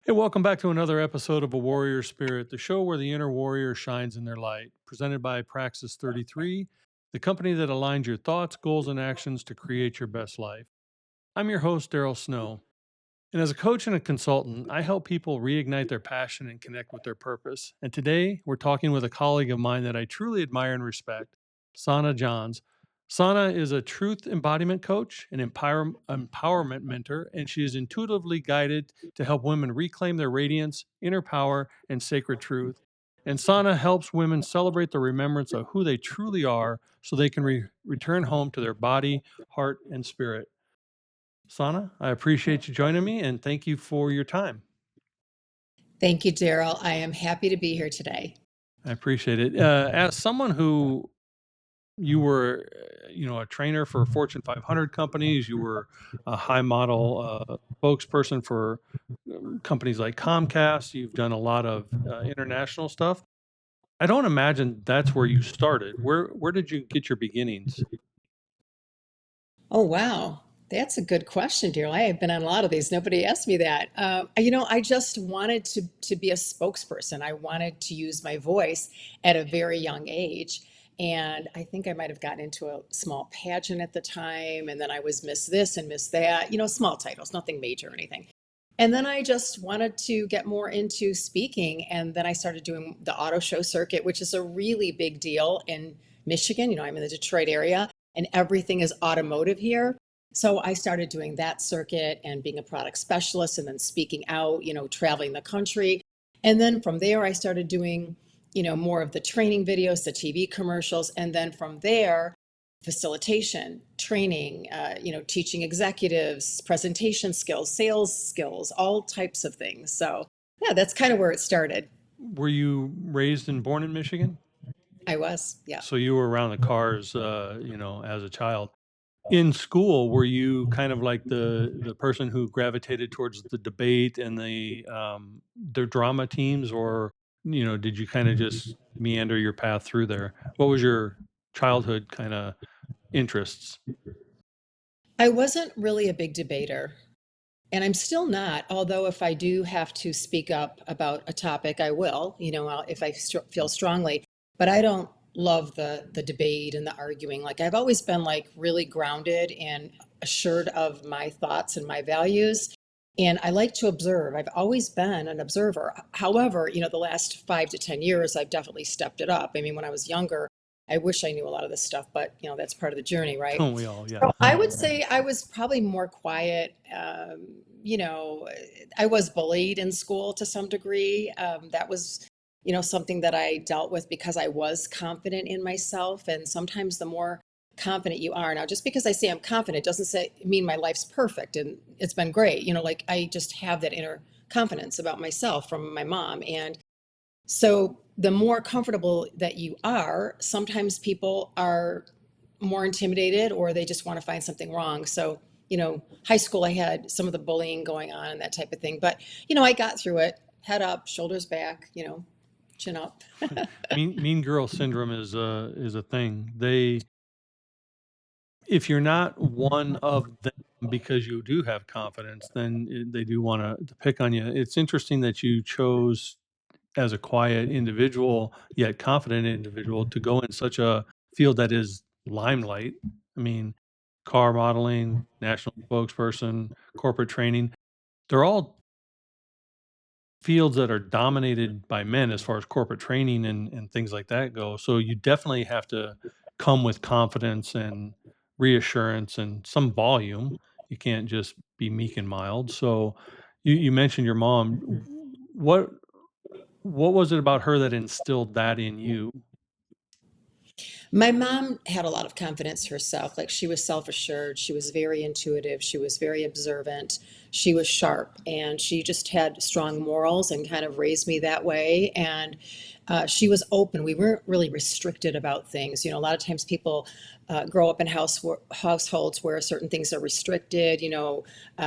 Hey, welcome back to another episode of A Warrior Spirit, the show where the inner warrior shines in their light. Presented by Praxis 33, the company that aligns your thoughts, goals, and actions to create your best life. I'm your host, Daryl Snow. And as a coach and a consultant, I help people reignite their passion and connect with their purpose. And today, we're talking with a colleague of mine that I truly admire and respect, Sonna Johns. Sonna is a truth embodiment coach, an empowerment mentor, and she is intuitively guided to help women reclaim their radiance, inner power, and sacred truth. And Sonna helps women celebrate the remembrance of who they truly are so they can return home to their body, heart, and spirit. Sana, I appreciate you joining me and thank you for your time. Thank you, Daryl. I am happy to be here today. I appreciate it. As someone who you were, a trainer for Fortune 500 companies, you were a high model spokesperson for companies like Comcast. You've done a lot of international stuff. I don't imagine that's where you started. Where did you get your beginnings? Oh, wow. That's a good question, Daryl. I have been on a lot of these. Nobody asked me that. I just wanted to be a spokesperson. I wanted to use my voice at a very young age. And I think I might have gotten into a small pageant at the time. And then I was Miss this and Miss that, small titles, nothing major or anything. And then I just wanted to get more into speaking. And then I started doing the auto show circuit, which is a really big deal in Michigan. I'm in the Detroit area and everything is automotive here. So I started doing that circuit and being a product specialist and then speaking out, traveling the country. And then from there, I started doing, more of the training videos, the TV commercials. And then from there, facilitation, training, teaching executives, presentation skills, sales skills, all types of things. So yeah, that's kind of where it started. Were you raised and born in Michigan? I was, yeah. So you were around the cars, as a child. In school, were you kind of like the person who gravitated towards the debate and the drama teams, or did you kind of just meander your path through there? What was your childhood kind of interests? I wasn't really a big debater. And I'm still not, although if I do have to speak up about a topic, I will, if I feel strongly. But I don't love the debate and the arguing. Like I've always been like really grounded and assured of my thoughts and my values. And I like to observe. I've always been an observer. However, the last 5 to 10 years, I've definitely stepped it up. I mean, when I was younger, I wish I knew a lot of this stuff, but that's part of the journey, right? Don't we all? Yeah. So I would say I was probably more quiet. I was bullied in school to some degree. That was, something that I dealt with because I was confident in myself. And sometimes the more confident you are now, just because I say I'm confident doesn't mean my life's perfect and it's been great. Like I just have that inner confidence about myself from my mom. And so the more comfortable that you are, sometimes people are more intimidated or they just want to find something wrong. So, high school, I had some of the bullying going on and that type of thing. But, I got through it, head up, shoulders back, chin up. Mean girl syndrome is a thing. If you're not one of them because you do have confidence, then they do want to pick on you. It's interesting that you chose as a quiet individual yet confident individual to go in such a field that is limelight. I mean, car modeling, national spokesperson, corporate training, they're all fields that are dominated by men as far as corporate training and things like that go. So you definitely have to come with confidence and reassurance and some volume. You can't just be meek and mild. So you mentioned your mom. What what was it about her that instilled that in you? My mom had a lot of confidence herself. Like she was self-assured, she was very intuitive, she was very observant, she was sharp, and she just had strong morals and kind of raised me that way. And she was open. We weren't really restricted about things. A lot of times people grow up in households where certain things are restricted,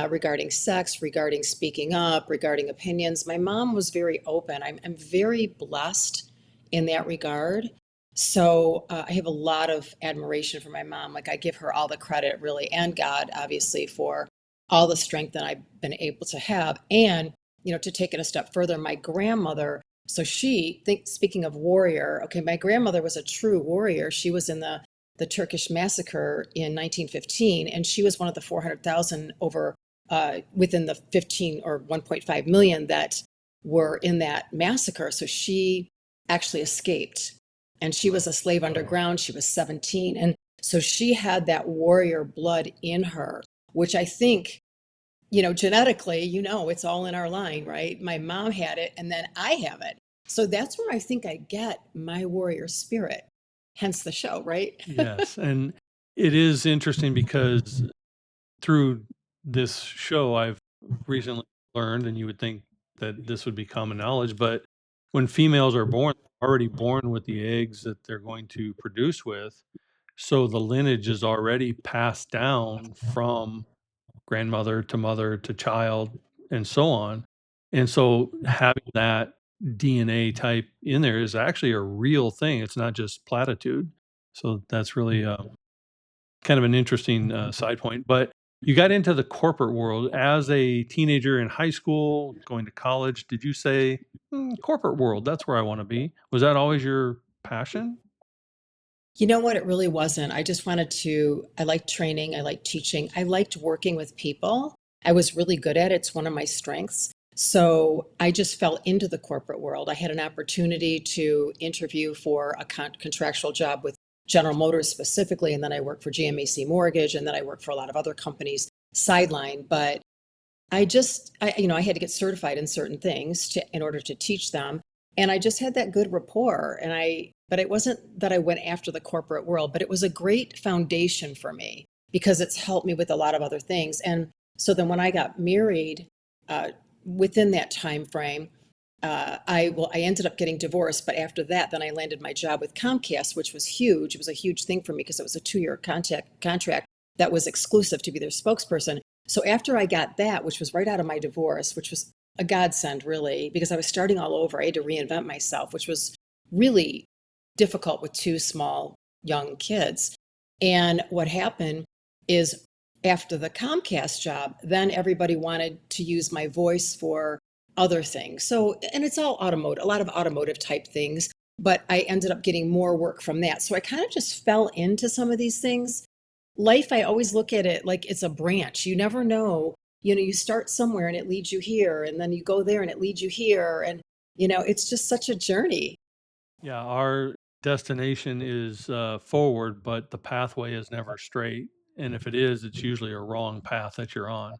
regarding sex, regarding speaking up, regarding opinions. My mom was very open. I'm very blessed in that regard. So I have a lot of admiration for my mom. Like I give her all the credit, really, and God, obviously, for all the strength that I've been able to have. And to take it a step further, my grandmother, so speaking of warrior, okay, my grandmother was a true warrior. She was in the Turkish massacre in 1915, and she was one of the 400,000 over within the 15 or 1.5 million that were in that massacre. So she actually escaped, and she was a slave underground. She was 17, and so she had that warrior blood in her, which I think, genetically, it's all in our line, right? My mom had it, and then I have it. So that's where I think I get my warrior spirit, hence the show, right? Yes. And it is interesting because through this show, I've recently learned, and you would think that this would be common knowledge, but when females are born, they're already born with the eggs that they're going to produce with. So the lineage is already passed down from grandmother to mother to child and so on. And so having that DNA type in there is actually a real thing. It's not just platitude. So that's really kind of an interesting side point. But you got into the corporate world as a teenager in high school, going to college. Did you say, corporate world, that's where I want to be? Was that always your passion? You know what? It really wasn't. I liked training, I liked teaching, I liked working with people. I was really good at it. It's one of my strengths. So I just fell into the corporate world. I had an opportunity to interview for a contractual job with General Motors specifically, and then I worked for GMAC Mortgage, and then I worked for a lot of other companies sideline. But I had to get certified in certain things in order to teach them. And I just had that good rapport. But it wasn't that I went after the corporate world, but it was a great foundation for me because it's helped me with a lot of other things. And so then when I got married, uh, within that time frame, I ended up getting divorced. But after that, then I landed my job with Comcast, which was huge. It was a huge thing for me because it was a 2-year contract that was exclusive to be their spokesperson. So after I got that, which was right out of my divorce, which was a godsend really, because I was starting all over, I had to reinvent myself, which was really difficult with 2 small young kids. And what happened is after the Comcast job, then everybody wanted to use my voice for other things. So, and it's all automotive, a lot of automotive type things, but I ended up getting more work from that. So I kind of just fell into some of these things. Life, I always look at it like it's a branch. You never know. You start somewhere and it leads you here, and then you go there and it leads you here. And, it's just such a journey. Yeah, our destination is forward, but the pathway is never straight. And if it is, it's usually a wrong path that you're on.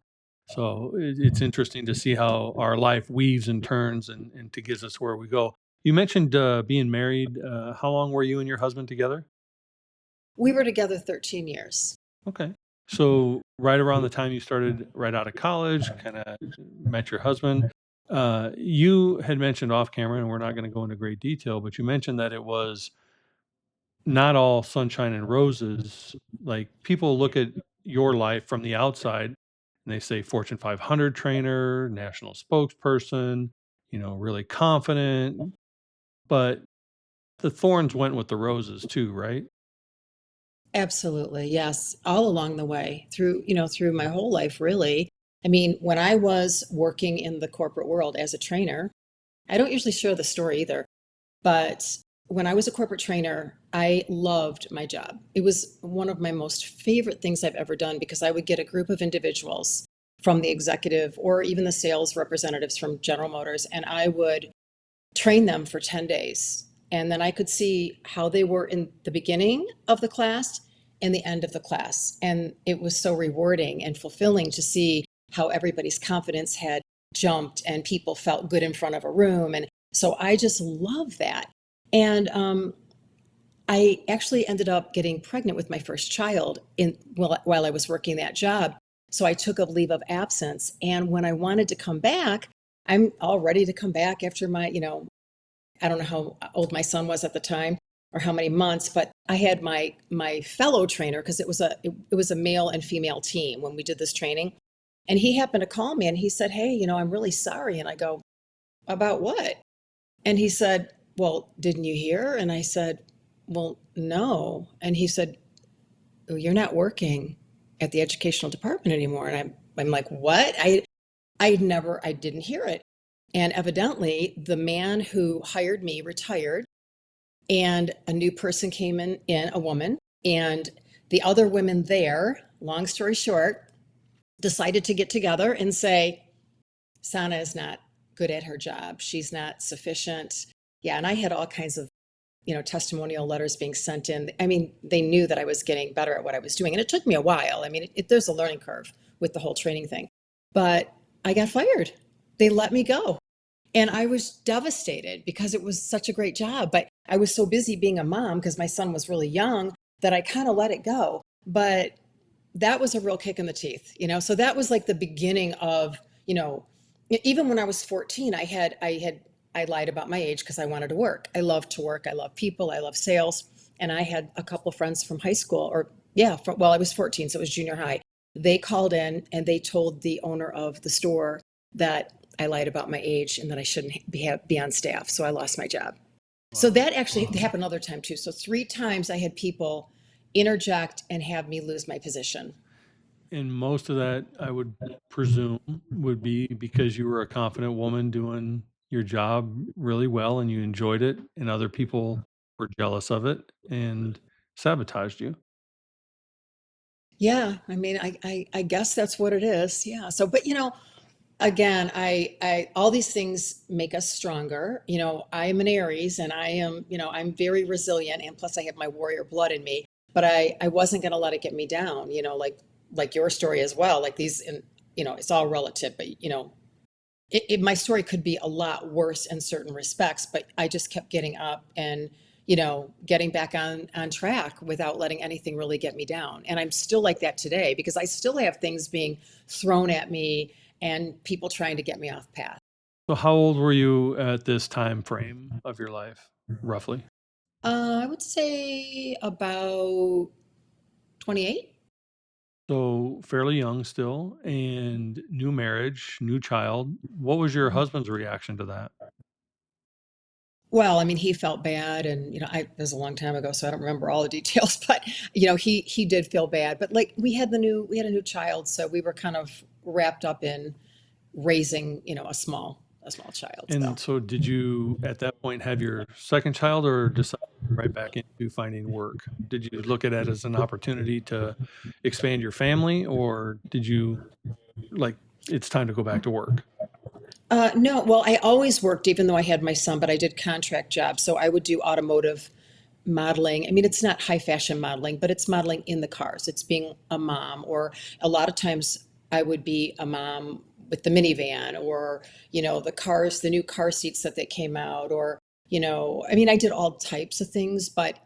So it's interesting to see how our life weaves and turns and to get us where we go. You mentioned being married. How long were you and your husband together? We were together 13 years. Okay. So right around the time you started right out of college, kind of met your husband, you had mentioned off camera, and we're not going to go into great detail, but you mentioned that it was not all sunshine and roses. Like people look at your life from the outside and they say Fortune 500 trainer, national spokesperson, really confident, but the thorns went with the roses too, right? Absolutely. Yes. All along the way through my whole life, really. I mean, when I was working in the corporate world as a trainer, I don't usually share the story either, but when I was a corporate trainer, I loved my job. It was one of my most favorite things I've ever done because I would get a group of individuals from the executive or even the sales representatives from General Motors, and I would train them for 10 days. And then I could see how they were in the beginning of the class and the end of the class. And it was so rewarding and fulfilling to see how everybody's confidence had jumped and people felt good in front of a room. And so I just love that. And I actually ended up getting pregnant with my first child while I was working that job. So I took a leave of absence. And when I wanted to come back, I'm all ready to come back after I don't know how old my son was at the time or how many months, but I had my fellow trainer because it was a male and female team when we did this training. And he happened to call me and he said, "Hey, I'm really sorry." And I go, "About what?" And he said, "Well, didn't you hear?" And I said, "Well, no." And he said, "Oh, you're not working at the educational department anymore." And I'm like, "What?" I didn't hear it. And evidently, the man who hired me retired, and a new person came in a woman. And the other women there, long story short, decided to get together and say, Sonna is not good at her job. She's not sufficient. Yeah, and I had all kinds of, testimonial letters being sent in. I mean, they knew that I was getting better at what I was doing, and it took me a while. I mean, there's a learning curve with the whole training thing, but I got fired. They let me go. And I was devastated because it was such a great job. But I was so busy being a mom because my son was really young that I kind of let it go. But that was a real kick in the teeth. So that was like the beginning of, even when I was 14, I lied about my age because I wanted to work. I love to work. I love people. I love sales. And I had a couple of friends from high school, or yeah, well, I was 14, so it was junior high. They called in and they told the owner of the store that I lied about my age and that I shouldn't be on staff. So I lost my job. So Wow. that actually happened another time too. So 3 times I had people interject and have me lose my position. And most of that, I would presume, would be because you were a confident woman doing your job really well and you enjoyed it, and other people were jealous of it and sabotaged you. Yeah, I mean, I guess that's what it is. Yeah. So, but again, all these things make us stronger. I am an Aries, and I'm very resilient, and plus I have my warrior blood in me. But I wasn't going to let it get me down. Like your story as well. Like these, and it's all relative. But my story could be a lot worse in certain respects. But I just kept getting up and getting back on track without letting anything really get me down. And I'm still like that today because I still have things being thrown at me and people trying to get me off path. So how old were you at this time frame of your life, roughly? I would say about 28. So fairly young still, and new marriage, new child. What was your husband's reaction to that? Well, I mean, he felt bad, and it was a long time ago, so I don't remember all the details. But he did feel bad. But like we had a new child, so we were kind of wrapped up in raising a small child. So And so did you at that point have your second child, or decide right back into finding work? Did you look at it as an opportunity to expand your family, or did you like it's time to go back to work? no, well, I always worked, even though I had my son, but I did contract jobs. So I would do automotive modeling. I mean, it's not high fashion modeling, but it's modeling in the cars. It's being a mom, or a lot of times I would be a mom with the minivan, or, the new car seats that they came out, or, I mean, I did all types of things, but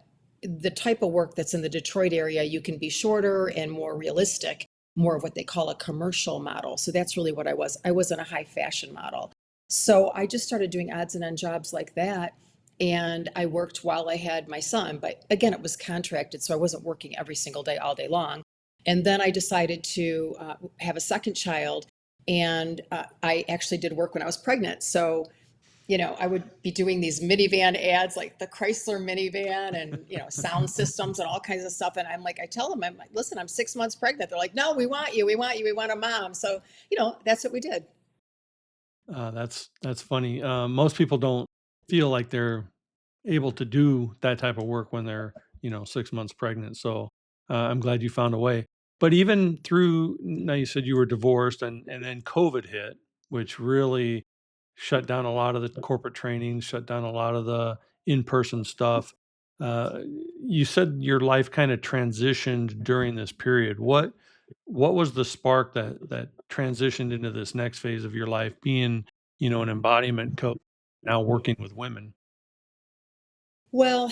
the type of work that's in the Detroit area, you can be shorter and more realistic, more of what they call a commercial model. So that's really what I was. I wasn't a high fashion model. So I just started doing odds and end jobs like that. And I worked while I had my son, but again, it was contracted. So I wasn't working every single day, all day long. And then I decided to have a second child. And I actually did work when I was pregnant. So I would be doing these minivan ads, like the Chrysler minivan, and, sound systems and all kinds of stuff. And I'm like, I tell them, I'm like, listen, I'm 6 months pregnant. They're like, no, we want you. We want you. We want a mom. So, that's what we did. That's funny. Most people don't feel like they're able to do that type of work when they're 6 months pregnant. So I'm glad you found a way. But even through now, you said you were divorced, and then COVID hit, which really shut down a lot of the corporate training, shut down a lot of the in person stuff. Uh, you said your life kind of transitioned during this period. What was the spark that transitioned into this next phase of your life, being an embodiment coach, now working with women? Well,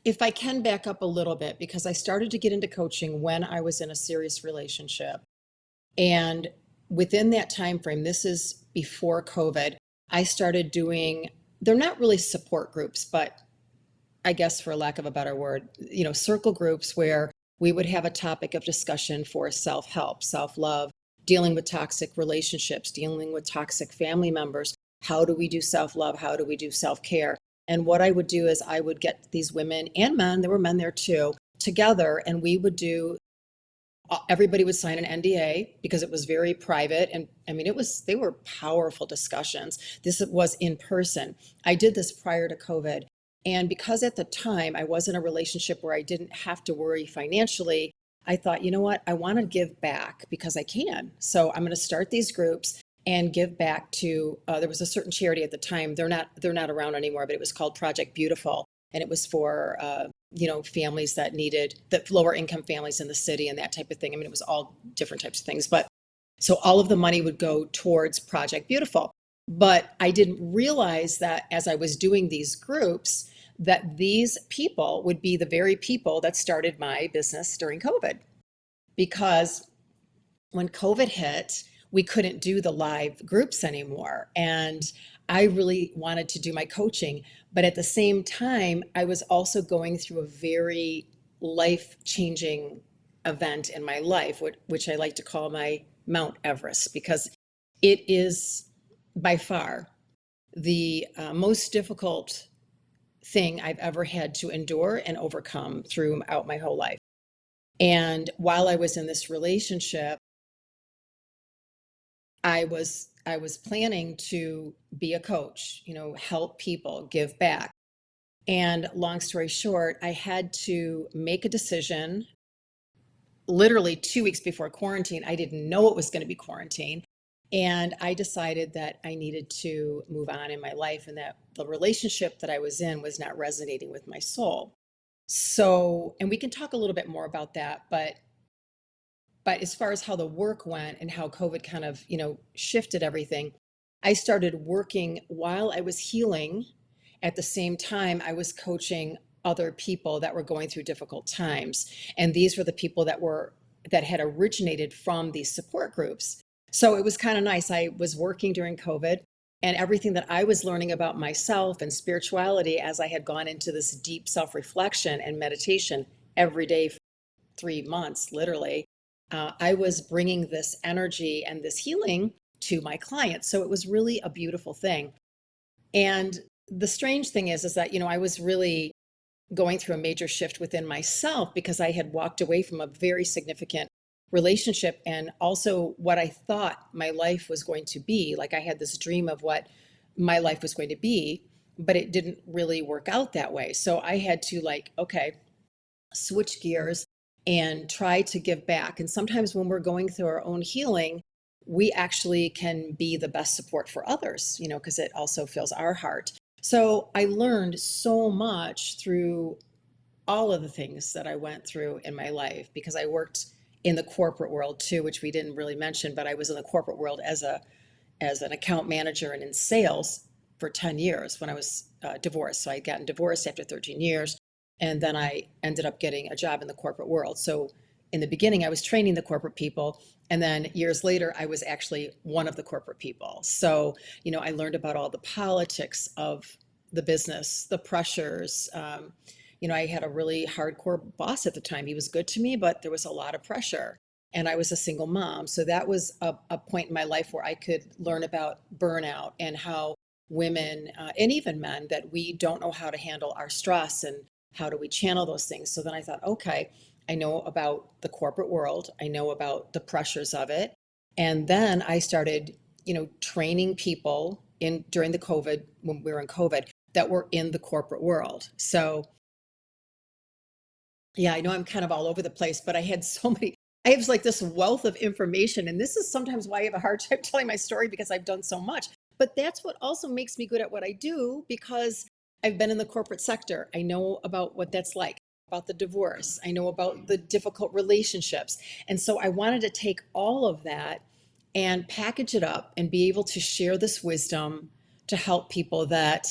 if I can back up a little bit, because I started to get into coaching when I was in a serious relationship. And within that time frame, this is before COVID, I started doing, they're not really support groups, but I guess for lack of a better word, circle groups where we would have a topic of discussion for self-help, self-love, dealing with toxic relationships, dealing with toxic family members. How do we do self-love? How do we do self-care? And what I would do is I would get these women and men, there were men there too, together, and we would do everybody would sign an NDA because it was very private. And I mean, they were powerful discussions. This was in person. I did this prior to COVID. And because at the time I was in a relationship where I didn't have to worry financially, I thought, you know what, I want to give back because I can. So I'm going to start these groups and give back to, there was a certain charity at the time. They're not around anymore, but it was called Project Beautiful. And it was for, families that needed, the lower income families in the city and that type of thing. I mean, it was all different types of things. But so all of the money would go towards Project Beautiful. But I didn't realize that as I was doing these groups, that these people would be the very people that started my business during COVID. Because when COVID hit, we couldn't do the live groups anymore. And I really wanted to do my coaching. But at the same time, I was also going through a very life changing event in my life, which I like to call my Mount Everest, because it is by far the most difficult thing I've ever had to endure and overcome throughout my whole life. And while I was in this relationship, I was planning to be a coach, help people, give back. And long story short, I had to make a decision literally 2 weeks before quarantine. I didn't know it was going to be quarantine. And I decided that I needed to move on in my life and that the relationship that I was in was not resonating with my soul. So, and we can talk a little bit more about that, but as far as how the work went and how COVID kind of, shifted everything, I started working while I was healing. At the same time, I was coaching other people that were going through difficult times. And these were the people that had originated from these support groups. So it was kind of nice. I was working during COVID, and everything that I was learning about myself and spirituality as I had gone into this deep self-reflection and meditation every day for 3 months, literally, I was bringing this energy and this healing to my clients. So it was really a beautiful thing. And the strange thing is that, I was really going through a major shift within myself because I had walked away from a very significant relationship and also what I thought my life was going to be. Like I had this dream of what my life was going to be, but it didn't really work out that way. So I had to okay, switch gears and try to give back. And sometimes when we're going through our own healing, we actually can be the best support for others, because it also fills our heart. So I learned so much through all of the things that I went through in my life because I worked in the corporate world too, which we didn't really mention, but I was in the corporate world as an account manager and in sales for 10 years when I was divorced. So I had gotten divorced after 13 years. And then I ended up getting a job in the corporate world. So in the beginning, I was training the corporate people. And then years later, I was actually one of the corporate people. So, I learned about all the politics of the business, the pressures. I had a really hardcore boss at the time. He was good to me, but there was a lot of pressure. And I was a single mom. So that was a point in my life where I could learn about burnout and how women and even men that we don't know how to handle our stress and how do we channel those things. So then I thought, okay, I know about the corporate world. I know about the pressures of it. And then I started, training people during the COVID, when we were in COVID, that were in the corporate world. So yeah, I know I'm kind of all over the place, but I have this wealth of information. And this is sometimes why I have a hard time telling my story because I've done so much. But that's what also makes me good at what I do because I've been in the corporate sector. I know about what that's like, about the divorce. I know about the difficult relationships. And so I wanted to take all of that and package it up and be able to share this wisdom to help people that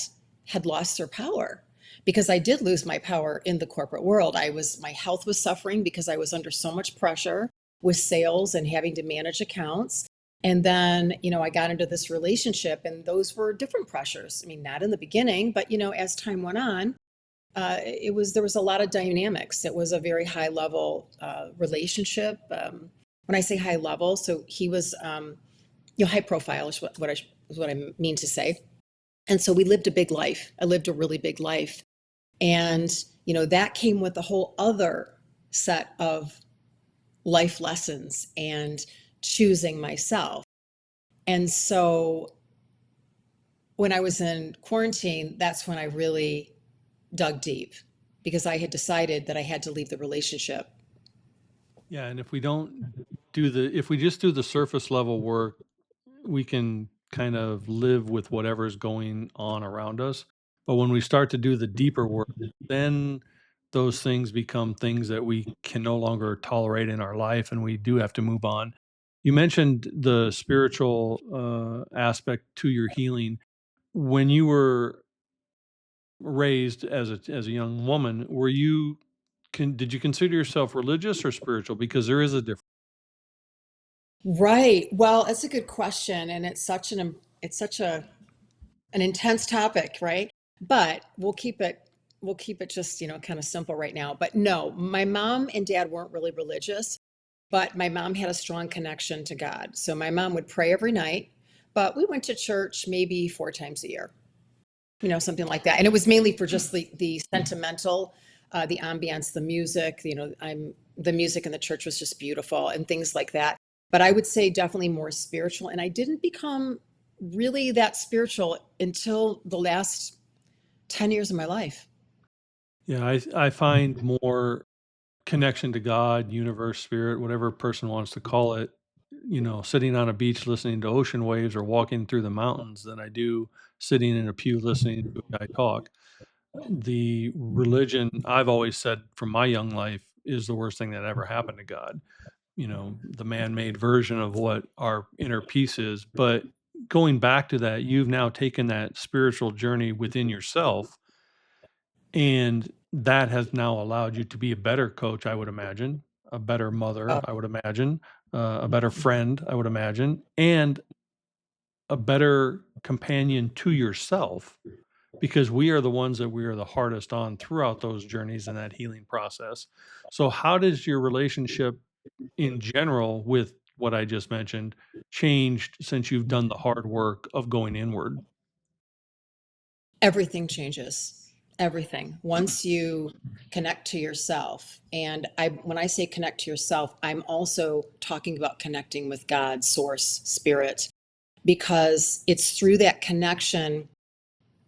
had lost their power. Because I did lose my power in the corporate world. My health was suffering because I was under so much pressure with sales and having to manage accounts. And then, I got into this relationship and those were different pressures. I mean, not in the beginning, but, as time went on, there was a lot of dynamics. It was a very high level relationship. When I say high level, so he was, high profile is what I mean to say. And so we lived a big life. I lived a really big life. And, that came with a whole other set of life lessons and choosing myself. And so when I was in quarantine, that's when I really dug deep because I had decided that I had to leave the relationship. Yeah, and if we don't if we just do the surface level work, we can kind of live with whatever's going on around us. But when we start to do the deeper work, then those things become things that we can no longer tolerate in our life, and we do have to move on. You mentioned the spiritual aspect to your healing. When you were raised as a young woman, were you did you consider yourself religious or spiritual? Because there is a difference. Right. Well, it's a good question, and it's such an intense topic, right? But we'll keep it just, kind of simple right now. But no, my mom and dad weren't really religious, but my mom had a strong connection to God. So my mom would pray every night, but we went to church maybe 4 times a year, something like that. And it was mainly for just the sentimental, the ambience, the music, the music in the church was just beautiful and things like that. But I would say definitely more spiritual. And I didn't become really that spiritual until the last 10 years of my life. Yeah, I find more connection to God, universe, spirit, whatever a person wants to call it, sitting on a beach listening to ocean waves or walking through the mountains than I do sitting in a pew listening to a guy talk. The religion, I've always said from my young life, is the worst thing that ever happened to God. The man-made version of what our inner peace is. But going back to that, you've now taken that spiritual journey within yourself, and that has now allowed you to be a better coach, I would imagine, a better mother, Oh, I would imagine, a better friend, I would imagine, and a better companion to yourself, because we are the ones that we are the hardest on throughout those journeys and that healing process. So, how does your relationship in general with what I just mentioned changed since you've done the hard work of going inward? everything changes. Everything. Once you connect to yourself, and when I say connect to yourself, I'm also talking about connecting with God, source, spirit, because it's through that connection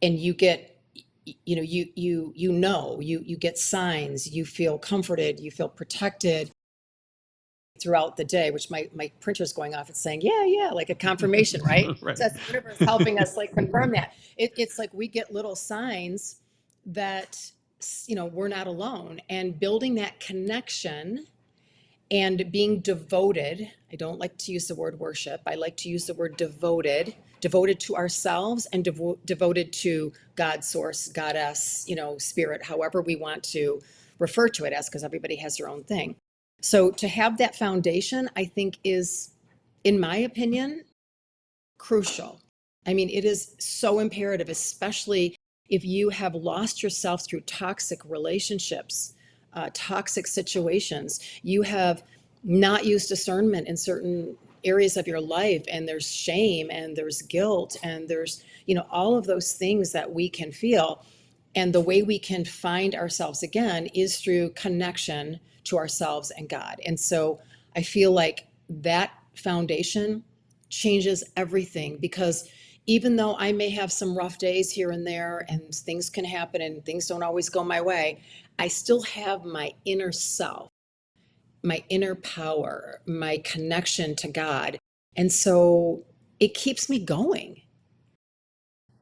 and you get you get signs, you feel comforted, you feel protected throughout the day, which my printer's going off, it's saying yeah, like a confirmation, right? Right. So that's the universe helping us like confirm that it's like we get little signs that we're not alone, and building that connection and being devoted. I don't like to use the word worship. I like to use the word devoted, devoted to ourselves and devoted to God, source, goddess, spirit, however we want to refer to it as, because everybody has their own thing. So to have that foundation, I think is, in my opinion, crucial. I mean, it is so imperative, especially if you have lost yourself through toxic relationships, toxic situations. You have not used discernment in certain areas of your life, and there's shame and there's guilt and there's, all of those things that we can feel. And the way we can find ourselves again is through connection to ourselves and God. And so I feel like that foundation changes everything, because even though I may have some rough days here and there and things can happen and things don't always go my way, I still have my inner self, my inner power, my connection to God. And so it keeps me going.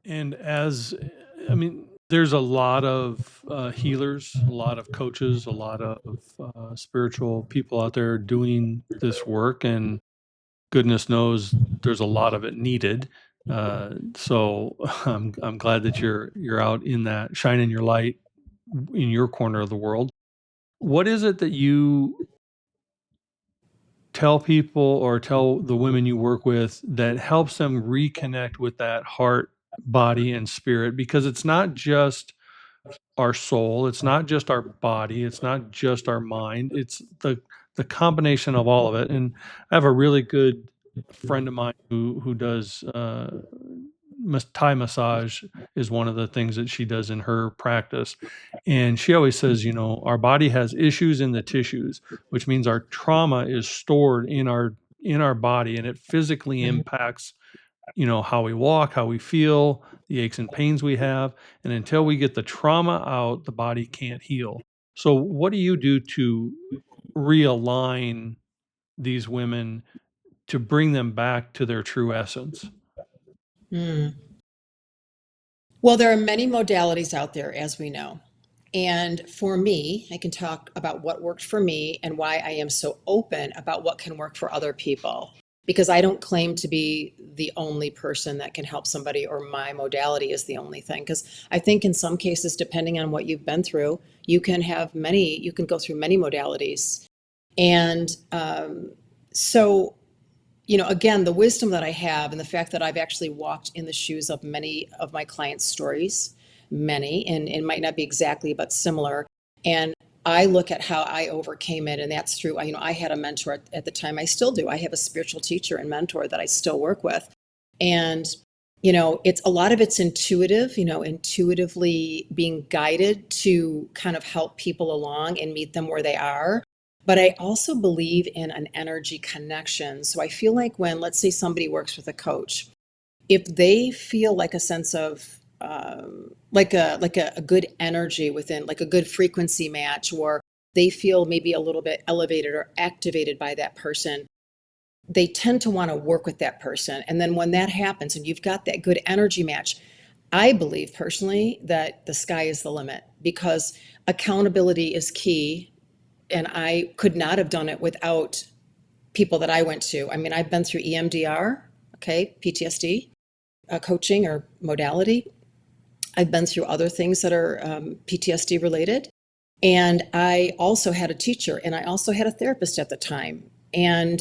And I mean, there's a lot of healers, a lot of coaches, a lot of spiritual people out there doing this work, and goodness knows there's a lot of it needed. So I'm glad that you're out in that, shining your light in your corner of the world. What is it that you tell people or tell the women you work with that helps them reconnect with that heart, body, and spirit? Because it's not just our soul, it's not just our body, it's not just our mind, it's the combination of all of it. And I have a really good friend of mine who does Thai massage is one of the things that she does in her practice. And she always says, our body has issues in the tissues, which means our trauma is stored in our body, and it physically Mhm. impacts, how we walk, how we feel, the aches and pains we have. And until we get the trauma out, the body can't heal. So what do you do to realign these women to bring them back to their true essence? Mm. Well, there are many modalities out there, as we know. And for me, I can talk about what worked for me and why I am so open about what can work for other people. Because I don't claim to be the only person that can help somebody or my modality is the only thing. Because I think in some cases, depending on what you've been through, you can go through many modalities. And so again, the wisdom that I have and the fact that I've actually walked in the shoes of many of my clients' stories, many, and it might not be exactly, but similar. And I look at how I overcame it, and that's through, I had a mentor at the time. I still do. I have a spiritual teacher and mentor that I still work with. And, it's a lot of it's intuitive, intuitively being guided to kind of help people along and meet them where they are. But I also believe in an energy connection. So I feel like when, let's say, somebody works with a coach, if they feel like a sense of a good energy within, like a good frequency match, or they feel maybe a little bit elevated or activated by that person, they tend to want to work with that person. And then when that happens and you've got that good energy match, I believe personally that the sky is the limit because accountability is key, and I could not have done it without people that I went to. I mean, I've been through EMDR, okay, PTSD, coaching or modality. I've been through other things that are PTSD related. And I also had a teacher and I also had a therapist at the time. And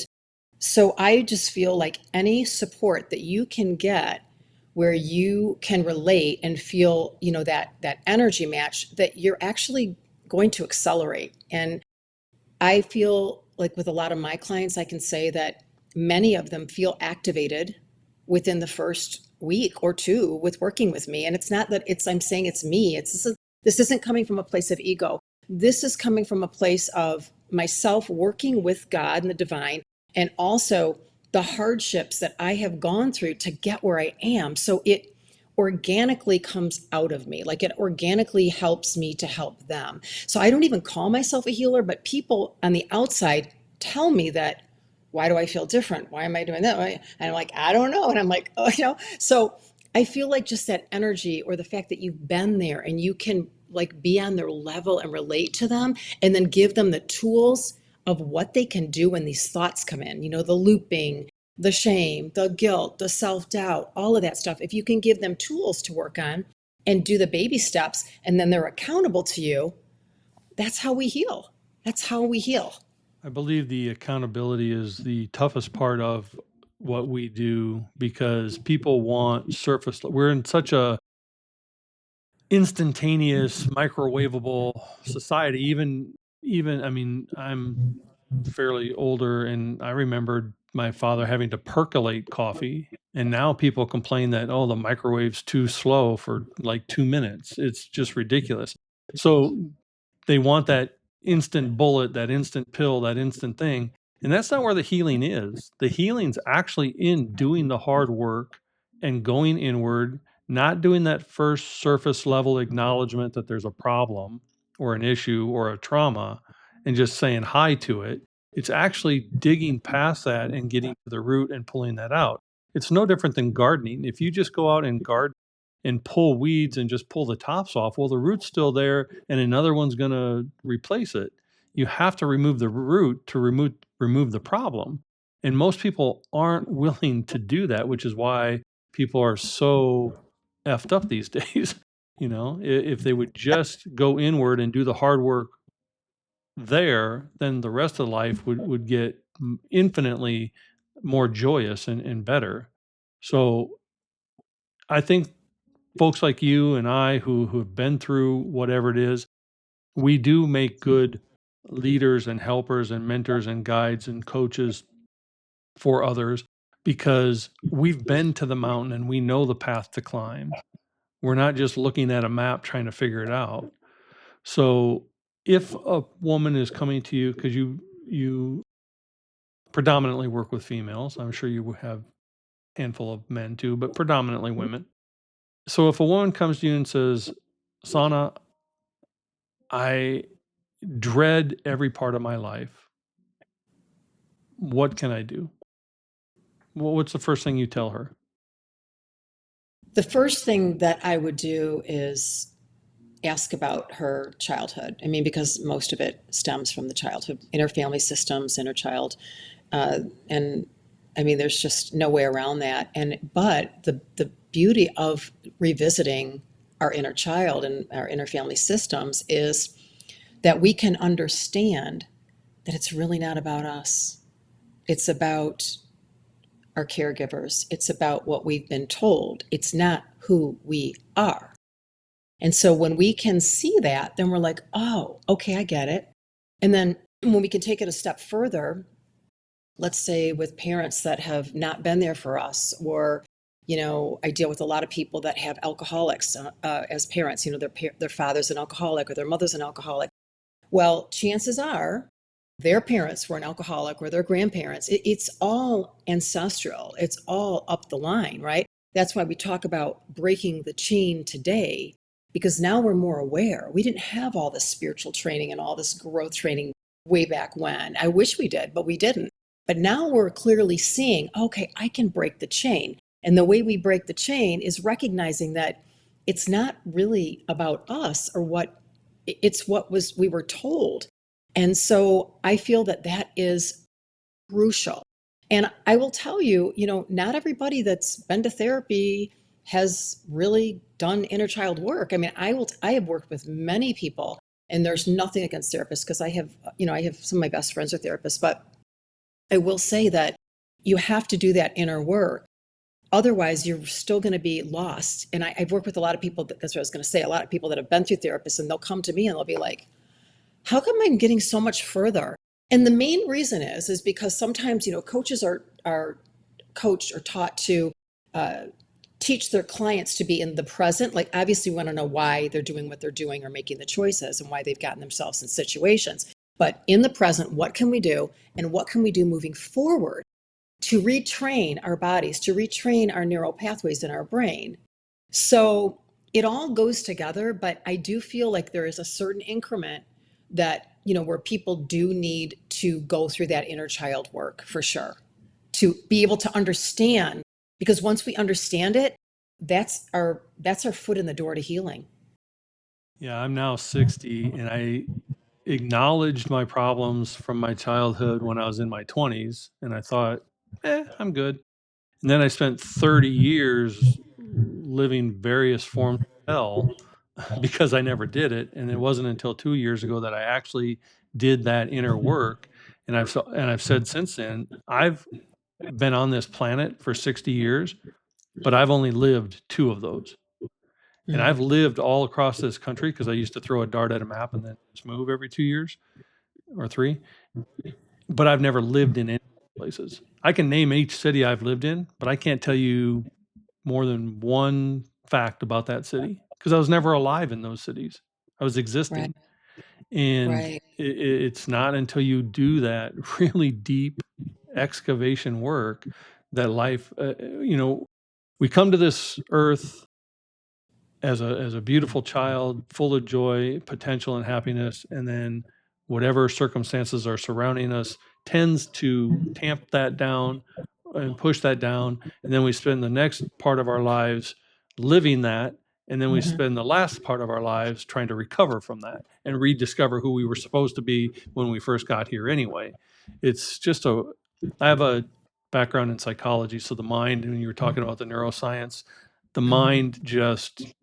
so I just feel like any support that you can get where you can relate and feel, that energy match, that you're actually going to accelerate. And I feel like with a lot of my clients, I can say that many of them feel activated within the first week or two with working with me. And it's not that I'm saying it's me. This isn't coming from a place of ego. This is coming from a place of myself working with God and the divine, and also the hardships that I have gone through to get where I am. So it organically comes out of me, like it organically helps me to help them. So I don't even call myself a healer, but people on the outside tell me that, why do I feel different? Why am I doing that? And I'm like, I don't know. And I'm like, oh, so I feel like just that energy or the fact that you've been there and you can like be on their level and relate to them and then give them the tools of what they can do when these thoughts come in, the looping, the shame, the guilt, the self doubt, all of that stuff. If you can give them tools to work on and do the baby steps, and then they're accountable to you, that's how we heal. That's how we heal. I believe the accountability is the toughest part of what we do because people want surface. We're in such a instantaneous, microwavable society. Even I mean, I'm fairly older, and I remembered my father having to percolate coffee. And now people complain that, oh, the microwave's too slow for like 2 minutes. It's just ridiculous. So they want that instant bullet, that instant pill, that instant thing. And that's not where the healing is. The healing's actually in doing the hard work and going inward, not doing that first surface level acknowledgement that there's a problem or an issue or a trauma and just saying hi to it. It's actually digging past that and getting to the root and pulling that out. It's no different than gardening. If you just go out and garden and pull weeds and just pull the tops off, well, the root's still there and another one's going to replace it. You have to remove the root to remove the problem. And most people aren't willing to do that, which is why people are so effed up these days. If they would just go inward and do the hard work there, then the rest of life would get infinitely more joyous and better. So I think folks like you and I who have been through whatever it is, we do make good leaders and helpers and mentors and guides and coaches for others because we've been to the mountain and we know the path to climb. We're not just looking at a map trying to figure it out. So if a woman is coming to you, because you predominantly work with females, I'm sure you have a handful of men too, but predominantly women. So if a woman comes to you and says, Sana, I dread every part of my life. What can I do? Well, what's the first thing you tell her? The first thing that I would do is ask about her childhood. I mean, because most of it stems from the childhood, inner family systems, inner child, and I mean, there's just no way around that. And but the beauty of revisiting our inner child and our inner family systems is that we can understand that it's really not about us. It's about our caregivers. It's about what we've been told. It's not who we are. And so when we can see that, then we're like, oh, okay, I get it. And then when we can take it a step further, let's say with parents that have not been there for us, or, I deal with a lot of people that have alcoholics as parents, their father's an alcoholic or their mother's an alcoholic. Well, chances are their parents were an alcoholic or their grandparents. It's all ancestral. It's all up the line, right? That's why we talk about breaking the chain today, because now we're more aware. We didn't have all this spiritual training and all this growth training way back when. I wish we did, but we didn't. But now we're clearly seeing, okay, I can break the chain. And the way we break the chain is recognizing that it's not really about us or it's what we were told. And so I feel that that is crucial. And I will tell you, not everybody that's been to therapy has really done inner child work. I mean, I have worked with many people, and there's nothing against therapists, because I have some of my best friends are therapists, but I will say that you have to do that inner work. Otherwise, you're still going to be lost. And I've worked with a lot of people, that's what I was going to say, a lot of people that have been through therapists, and they'll come to me and they'll be like, how come I'm getting so much further? And the main reason is because sometimes, coaches are coached or taught to teach their clients to be in the present. Like, obviously, we want to know why they're doing what they're doing or making the choices and why they've gotten themselves in situations. But in the present, what can we do? And what can we do moving forward to retrain our bodies, to retrain our neural pathways in our brain? So it all goes together, but I do feel like there is a certain increment that, where people do need to go through that inner child work for sure, to be able to understand, because once we understand it, that's our foot in the door to healing. Yeah, I'm now 60 and I acknowledged my problems from my childhood when I was in my 20s and I thought, I'm good. And then I spent 30 years living various forms of hell because I never did it. And it wasn't until 2 years ago that I actually did that inner work. And I've said since then, I've been on this planet for 60 years, but I've only lived two of those. And Mm, I've lived all across this country because I used to throw a dart at a map and then just move every 2 years or three. But I've never lived in any places. I can name each city I've lived in, but I can't tell you more than one fact about that city because I was never alive in those cities. I was right, existing. And right. it's not until you do that really deep excavation work that life, we come to this earth as a beautiful child, full of joy, potential, and happiness, and then whatever circumstances are surrounding us tends to tamp that down and push that down, and then we spend the next part of our lives living that, and then we Mhm. spend the last part of our lives trying to recover from that and rediscover who we were supposed to be when we first got here anyway. It's just a I have a background in psychology, so the mind, when you were talking about the neuroscience, the Mhm. mind just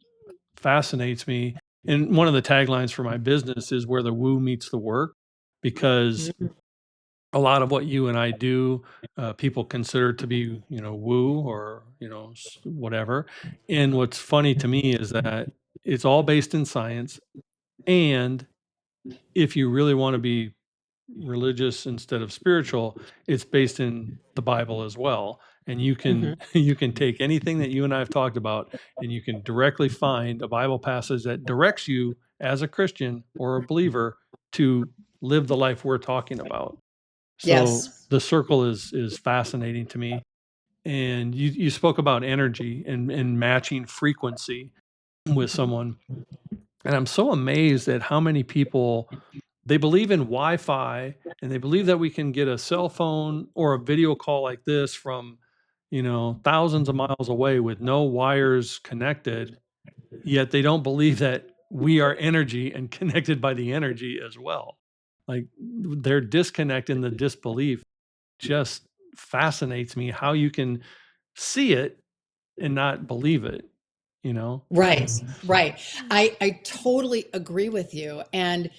fascinates me. And one of the taglines for my business is where the woo meets the work, because Mhm. a lot of what you and I do, people consider to be, woo or, whatever. And what's funny to me is that it's all based in science. And if you really want to be religious instead of spiritual, it's based in the Bible as well. and you Hmm. can you can take anything that you and I have talked about, and you can directly find a Bible passage that directs you as a Christian or a believer to live the life we're talking about. So Yes. the circle is fascinating to me. And you spoke about energy and matching frequency with someone. And I'm so amazed at how many people, they believe in Wi-Fi, and they believe that we can get a cell phone or a video call like this from, thousands of miles away with no wires connected, yet they don't believe that we are energy and connected by the energy as well. Like, their disconnect in the disbelief just fascinates me, how you can see it and not believe it, you know? Right. Right. I totally agree with you. And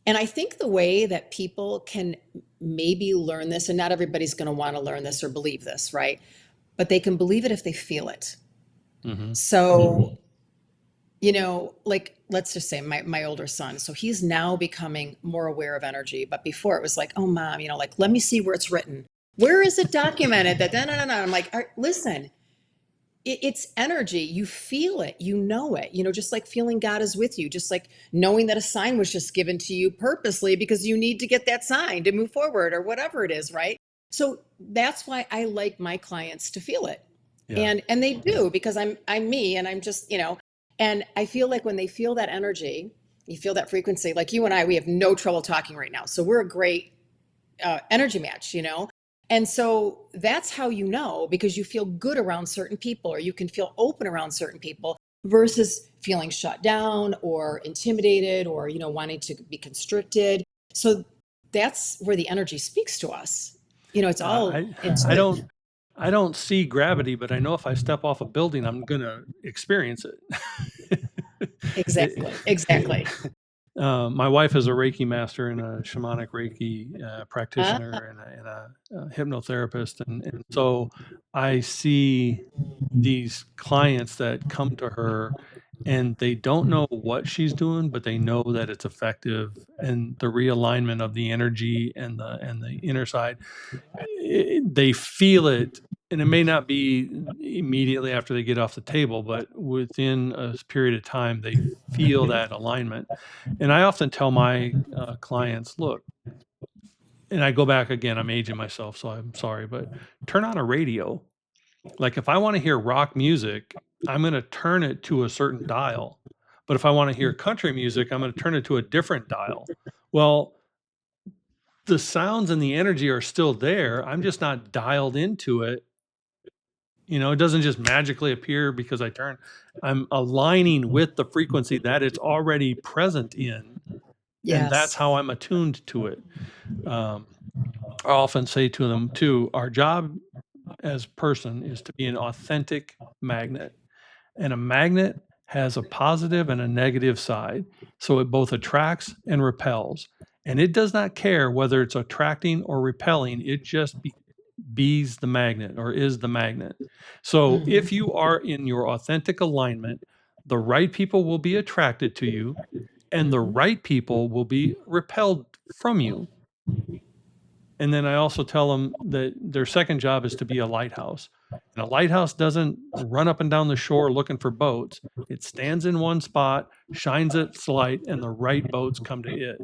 I think the way that people can maybe learn this, and not everybody's going to want to learn this or believe this, right? But they can believe it if they feel it. Mhm. So, like let's just say my older son, so he's now becoming more aware of energy. But before it was like, oh mom, like let me see where it's written. Where is it documented that? No. I'm like, listen, it's energy. You feel it, you know it, just like feeling God is with you, just like knowing that a sign was just given to you purposely because you need to get that sign to move forward or whatever it is, right? So that's why I like my clients to feel it. Yeah. And they do, because I'm me, and I'm just, and I feel like when they feel that energy, you feel that frequency, like you and I, we have no trouble talking right now. So we're a great energy match. And so that's how you know, because you feel good around certain people, or you can feel open around certain people versus feeling shut down or intimidated or, wanting to be constricted. So that's where the energy speaks to us. It's all I intuitive. don't see gravity, but I know if I step off a building, I'm gonna experience it. It Exactly. it Exactly. My wife is a Reiki master and a shamanic Reiki Uh, practitioner and a hypnotherapist, and so I see these clients that come to her, and they don't know what she's doing, but they know that it's effective, and the realignment of the energy and the inner side, they feel it, and it may not be immediately after they get off the table, but within a period of time they feel that alignment. And I often tell my clients, look, and I go back again, I'm aging myself, so I'm sorry, but turn on a radio. Like, if I want to hear rock music, I'm going to turn it to a certain dial. But if I want to hear country music, I'm going to turn it to a different dial. Well, the sounds and the energy are still there. I'm just not dialed into it. It doesn't just magically appear because I turn. I'm aligning with the frequency that it's already present in, and that's yes. how I'm attuned to it. Um, I often say to them too, our job as person is to be an authentic magnet. And a magnet has a positive and a negative side. So it both attracts and repels. And it does not care whether it's attracting or repelling, it just bees the magnet or is the magnet. So if Hmm. you are in your authentic alignment, the right people will be attracted to you, and the Hmm. right people will be repelled from you. And then I also tell them that their second job is to be a lighthouse. And a lighthouse doesn't run up and down the shore looking for boats. It stands in one spot, shines its light, and the right boats come to it.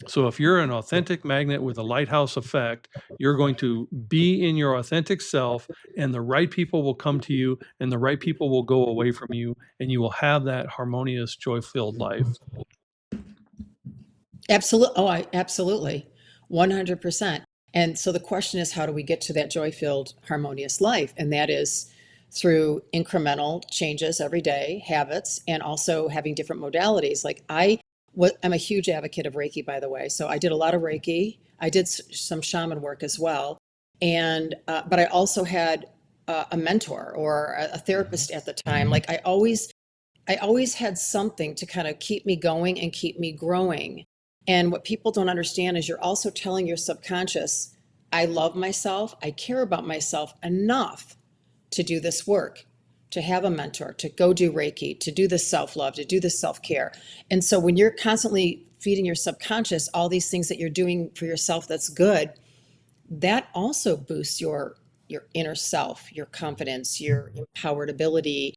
So if you're an authentic magnet with a lighthouse effect, you're going to be in your authentic self, and the right people will come to you, and the right people will go away from you, and you will have that harmonious, joy-filled life. Absolutely. Oh, absolutely. 100%. And so the question is, how do we get to that joy-filled, harmonious life? And that is through incremental changes every day, habits, and also having different modalities. Like I'm a huge advocate of Reiki, by the way. So I did a lot of Reiki. I did some shaman work as well. And, but I also had a mentor or a Mhm. therapist at the time. Like I always had something to kind of keep me going and keep me growing. And what people don't understand is you're also telling your subconscious, I love myself, I care about myself enough to do this work, to have a mentor, to go do Reiki, to do this self love, to do this self care. And so when you're constantly feeding your subconscious all these things that you're doing for yourself that's good, that also boosts your your inner self, your confidence, your empowered ability,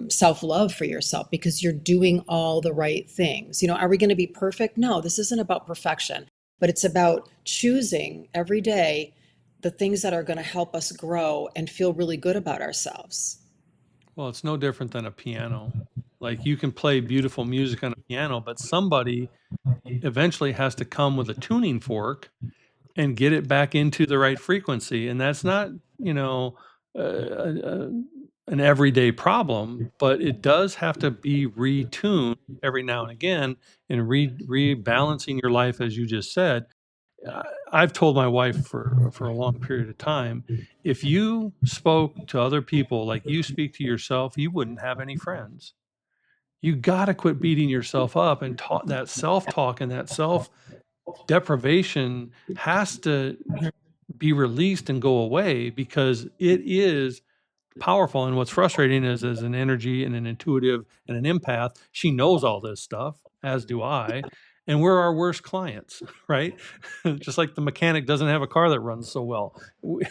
self-love for yourself, because you're doing all the right things. Are we going to be perfect? No, this isn't about perfection, but it's about choosing every day the things that are going to help us grow and feel really good about ourselves. Well, it's no different than a piano. Like you can play beautiful music on a piano, but somebody eventually has to come with a tuning fork and get it back into the right frequency. And that's not, you know, an everyday problem, but it does have to be retuned every now and again and rebalancing your life, as you just said. I've told my wife for a long period of time, if you spoke to other people like you speak to yourself, you wouldn't have any friends. You got to quit beating yourself up, and that self talk and that self deprivation has to be released and go away, because it is powerful. And what's frustrating is, as an energy and an intuitive and an empath, she knows all this stuff, as do I. And we're our worst clients, right? Just like the mechanic doesn't have a car that runs so well. We,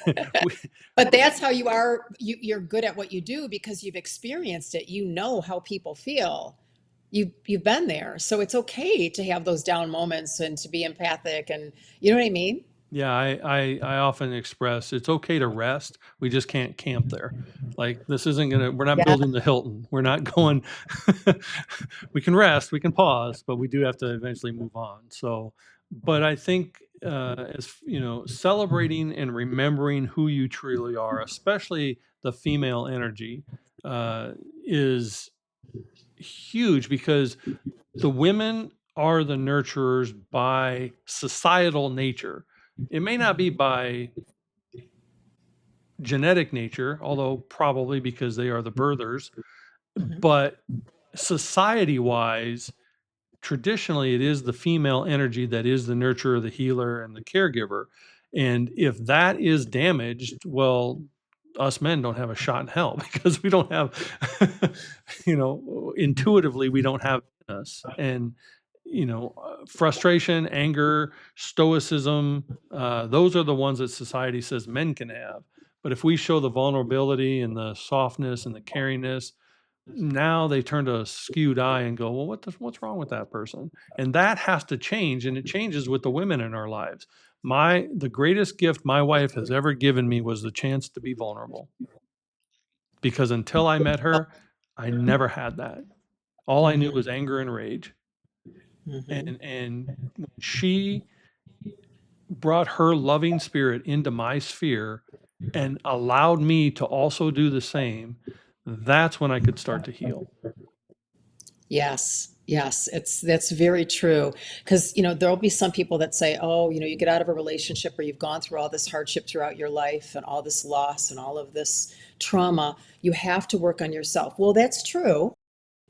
But that's how you are. You're good at what you do because you've experienced it. You know how people feel. You've been there, so it's okay to have those down moments and to be empathic, and you know what I mean. Yeah, I often express it's okay to rest. We just can't camp there. Like this isn't gonna. We're not Yeah. building the Hilton. We're not going. We can rest. We can pause, but we do have to eventually move on. So, but I think as you know, celebrating and remembering who you truly are, especially the female energy, is huge, because the women are the nurturers by societal nature. It may not be by genetic nature, although probably because they are the birthers, Mhm. but society wise, traditionally it is the female energy that is the nurturer, the healer, and the caregiver. And if that is damaged, well, us men don't have a shot in hell because we don't have, intuitively, we don't have it in us. And, frustration, anger, stoicism, those are the ones that society says men can have. But if we show the vulnerability and the softness and the caringness, now they turn to a skewed eye and go, well, what's wrong with that person? And that has to change, and it changes with the women in our lives. The greatest gift my wife has ever given me was the chance to be vulnerable, because until I met her, I never had that. All I knew Mhm. was anger and rage. Mhm. And when she brought her loving spirit into my sphere and allowed me to also do the same, that's when I could start to heal. Yes, yes, that's very true. Because there'll be some people that say, "Oh, you get out of a relationship or you've gone through all this hardship throughout your life and all this loss and all of this trauma. You have to work on yourself." Well, that's true.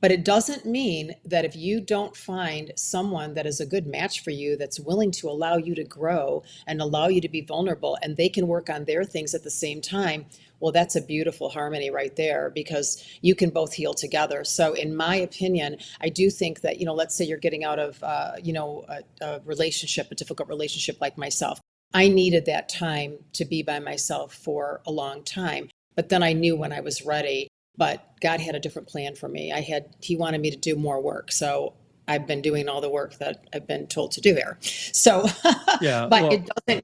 But it doesn't mean that if you don't find someone that is a good match for you, that's willing to allow you to grow and allow you to be vulnerable, and they can work on their things at the same time, well, that's a beautiful harmony right there, because you can both heal together. So, in my opinion, I do think that, let's say you're getting out of, a relationship, a difficult relationship like myself. I needed that time to be by myself for a long time. But then I knew when I was ready, but God had a different plan for me. He wanted me to do more work. So I've been doing all the work that I've been told to do there. So, Yeah, but well,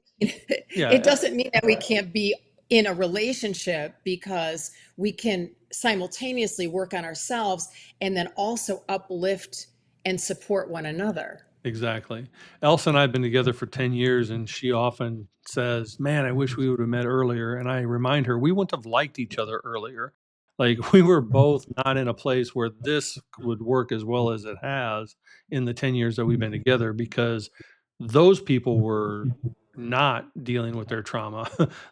yeah, it doesn't mean that we can't be in a relationship, because we can simultaneously work on ourselves and then also uplift and support one another. exactly. Elsa and I have been together for 10 years, and she often says, man, I wish we would have met earlier. And I remind her, we wouldn't have liked each other earlier. Like, we were both not in a place where this would work as well as it has in the 10 years that we've been together, because those people were not dealing with their trauma.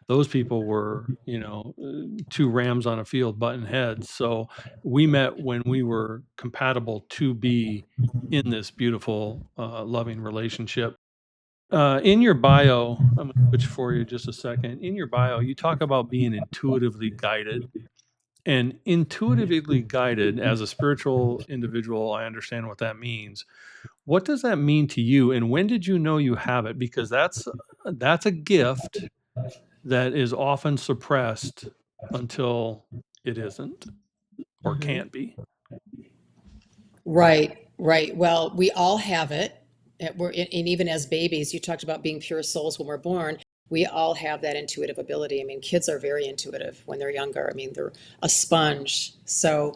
Those people were, two rams on a field butting heads. So we met when we were compatible to be in this beautiful, loving relationship. In your bio, I'm going to switch for you just a second. In your bio, you talk about being intuitively guided. And intuitively guided, as a spiritual individual, I understand what that means. What does that mean to you? And when did you know you have it? Because that's a gift that is often suppressed until it isn't or Hmm. can't be. Right, right. Well, we all have it. And even as babies, you talked about being pure souls when we're born. We all have that intuitive ability. I mean, kids are very intuitive when they're younger. I mean, they're a sponge. So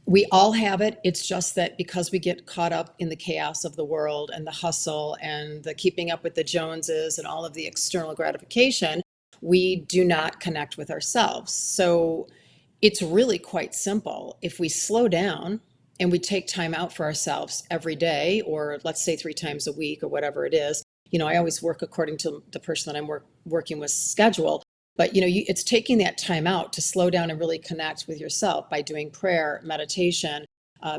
we all have it. It's just that because we get caught up in the chaos of the world and the hustle and the keeping up with the Joneses and all of the external gratification, we do not connect with ourselves. So it's really quite simple. If we slow down and we take time out for ourselves every day, or let's say 3 times a week, or whatever it is, I always work according to the person that I'm working with schedule. But it's taking that time out to slow down and really connect with yourself by doing prayer, meditation,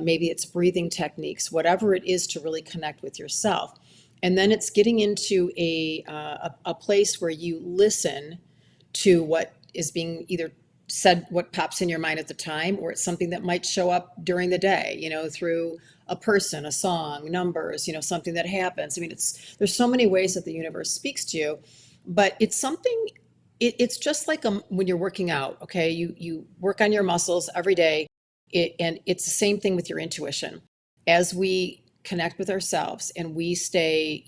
maybe it's breathing techniques, whatever it is to really connect with yourself. And then it's getting into a place where you listen to what is being either said, what pops in your mind at the time, or it's something that might show up during the day, through a person, a song, numbers, something that happens. I mean, there's so many ways that the universe speaks to you, but it's something. It's just like when you're working out. Okay, you work on your muscles every day, and it's the same thing with your intuition. As we connect with ourselves and we stay,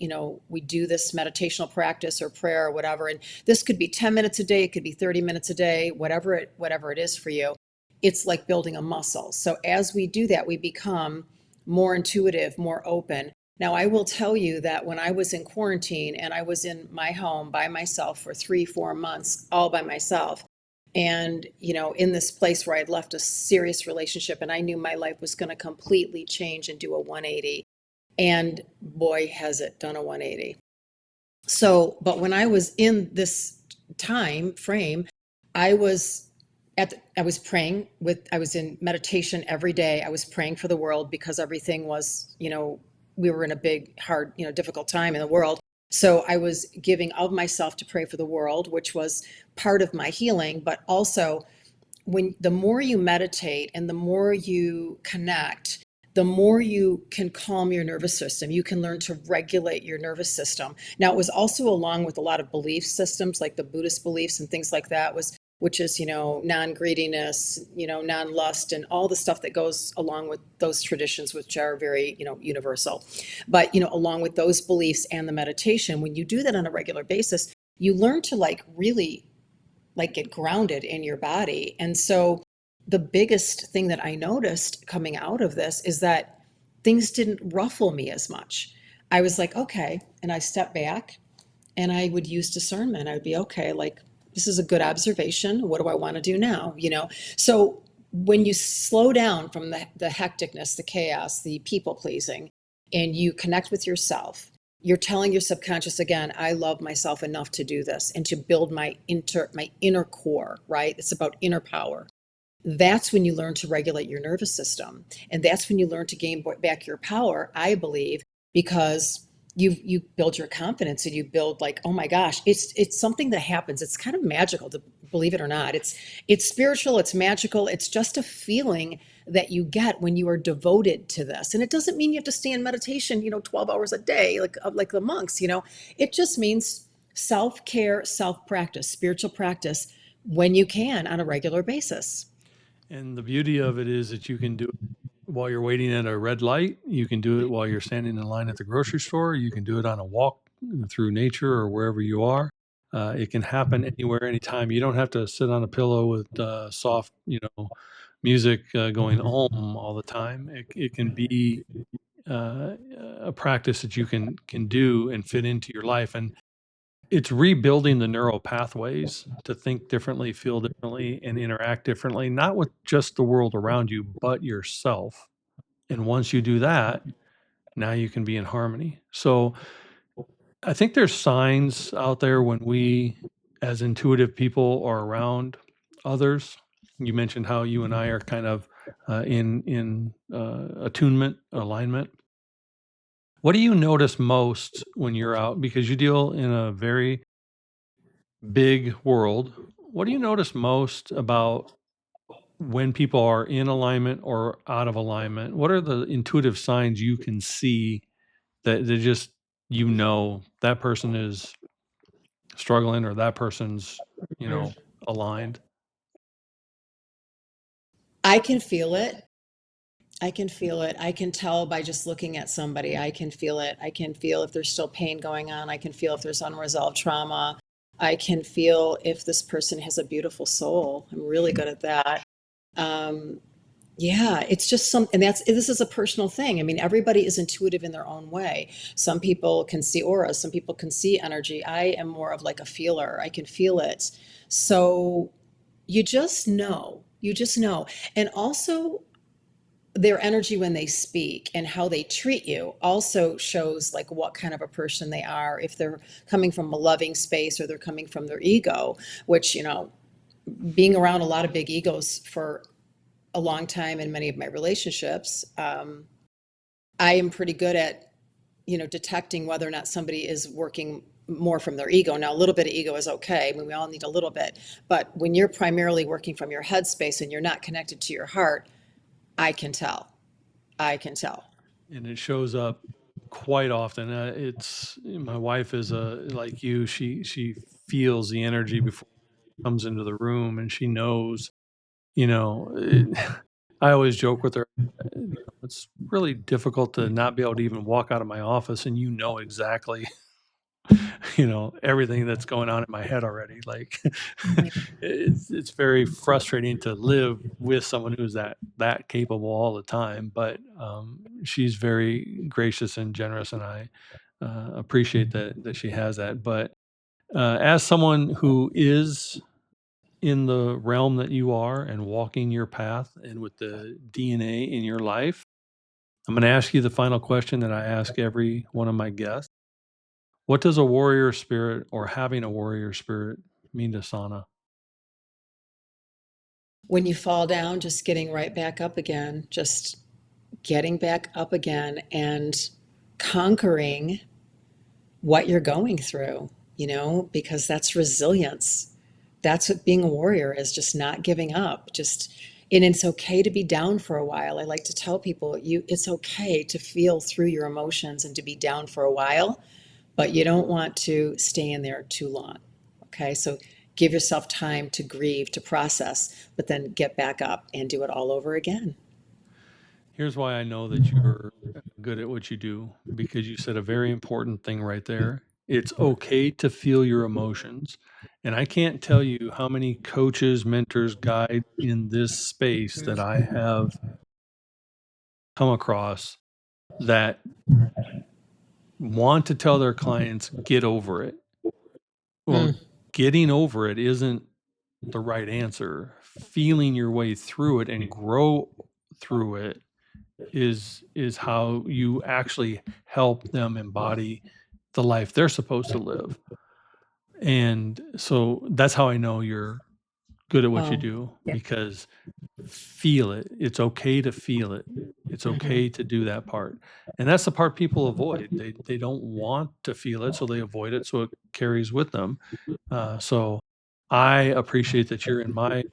we do this meditational practice or prayer or whatever, and this could be 10 minutes a day, it could be 30 minutes a day, whatever it is for you. It's like building a muscle. So as we do that, we become more intuitive, more open. Now, I will tell you that when I was in quarantine and I was in my home by myself for 3, 4 months, all by myself, and in this place where I'd left a serious relationship and I knew my life was going to completely change and do a 180, and boy, has it done a 180. So, but when I was in this time frame, I was I was praying I was in meditation every day. I was praying for the world because everything was, we were in a big, hard, difficult time in the world. So I was giving of myself to pray for the world, which was part of my healing, but also the more you meditate and the more you connect, the more you can calm your nervous system. You can learn to regulate your nervous system. Now, it was also along with a lot of belief systems, like the Buddhist beliefs and things like that, which is, non-greediness, non-lust, and all the stuff that goes along with those traditions, which are very, universal. But, along with those beliefs and the meditation, when you do that on a regular basis, you learn to really get grounded in your body. And so the biggest thing that I noticed coming out of this is that things didn't ruffle me as much. I was like, okay. And I stepped back and I would use discernment. I would be, okay, like, this is a good observation. What do I want to do now? So when you slow down from the hecticness, the chaos, the people pleasing, and you connect with yourself, you're telling your subconscious again, I love myself enough to do this and to build my inner core, right? It's about inner power. That's when you learn to regulate your nervous system. And that's when you learn to gain back your power, I believe, because you build your confidence and you build, like, oh my gosh, it's something that happens. It's kind of magical, to believe it or not. It's spiritual, it's magical, it's just a feeling that you get when you are devoted to this. And it doesn't mean you have to stay in meditation, 12 hours a day, like the monks. It just means self-care, self-practice, spiritual practice, when you can, on a regular basis. And the beauty of it is that you can do it while you're waiting at a red light. You can do it while you're standing in line at the grocery store. You can do it on a walk through nature or wherever you are. It can happen anywhere, anytime. You don't have to sit on a pillow with soft, music going home all the time. It can be uh, a practice that you can do and fit into your life. And it's rebuilding the neural pathways to think differently, feel differently, and interact differently, not with just the world around you, but yourself. And once you do that, now you can be in harmony. So I think there's signs out there when we, as intuitive people, are around others. You mentioned how you and I are kind of in attunement, alignment. What do you notice most when you're out? Because you deal in a very big world. What do you notice most about when people are in alignment or out of alignment? What are the intuitive signs you can see that they just, that person is struggling or that person's, aligned? I can feel it. I can feel it. I can tell by just looking at somebody. I can feel it. I can feel if there's still pain going on. I can feel if there's unresolved trauma. I can feel if this person has a beautiful soul. I'm really good at that. Um, yeah, it's just and this is a personal thing. I mean, everybody is intuitive in their own way. Some people can see auras, some people can see energy. I am more of like a feeler. I can feel it. So you just know. And also, their energy when they speak and how they treat you also shows like what kind of a person they are, if they're coming from a loving space or they're coming from their ego, which, being around a lot of big egos for a long time in many of my relationships, I am pretty good at, detecting whether or not somebody is working more from their ego. Now, a little bit of ego is okay. I mean, we all need a little bit. But when you're primarily working from your headspace and you're not connected to your heart, I can tell. I can tell. And it shows up quite often. It's my wife is like you. She feels the energy before it comes into the room, and she knows. You know, it, I always joke with her. It's really difficult to not be able to even walk out of my office, and exactly everything that's going on in my head already. Like it's very frustrating to live with someone who's that capable all the time. But she's very gracious and generous, and I appreciate that she has that. But as someone who is in the realm that you are and walking your path and with the DNA in your life, I'm going to ask you the final question that I ask every one of my guests. What does a warrior spirit or having a warrior spirit mean to Sonna? When you fall down, just getting right back up again, just getting back up again and conquering what you're going through, because that's resilience. That's what being a warrior is, just not giving up. And it's okay to be down for a while. I like to tell people it's okay to feel through your emotions and to be down for a while, but you don't want to stay in there too long. Okay, so give yourself time to grieve, to process, but then get back up and do it all over again. Here's why I know that you're good at what you do, because you said a very important thing right there. It's okay to feel your emotions. And I can't tell you how many coaches, mentors, guides in this space that I have come across that want to tell their clients, get over it. Well, Mm. getting over it isn't the right answer. Feeling your way through it and grow through it is how you actually help them embody the life they're supposed to live. And so that's how I know you're good at what you Oh, do, because feel it. It's okay to feel it. It's mhm. okay to do that part. And that's the part people avoid. They don't want to feel it, so they avoid it, so it carries with them. So I appreciate that you're in my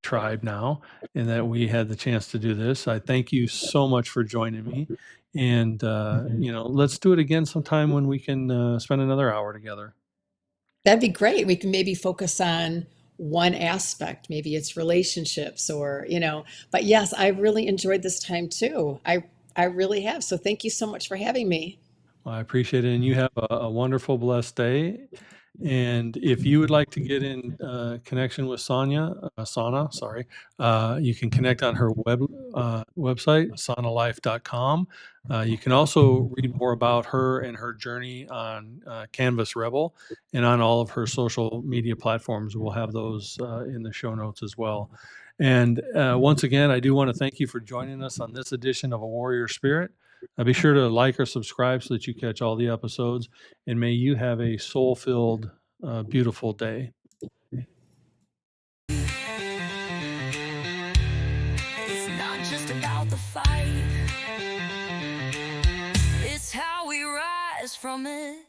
tribe now and that we had the chance to do this. I thank you so much for joining me. And let's do it again sometime when we can spend another hour together. That'd be great. We can maybe focus on one aspect. Maybe it's relationships but yes, I really enjoyed this time too. I really have. So thank you so much for having me. Well, I appreciate it. And you have a wonderful, blessed day. And if you would like to get in connection with Sonna, sorry, you can connect on her website, sonnalife.com. You can also read more about her and her journey on Canvas Rebel and on all of her social media platforms. We'll have those in the show notes as well. And once again, I do want to thank you for joining us on this edition of A Warrior Spirit. Be sure to like or subscribe so that you catch all the episodes. And may you have a soul filled, beautiful day. It's not just about the fight, it's how we rise from it.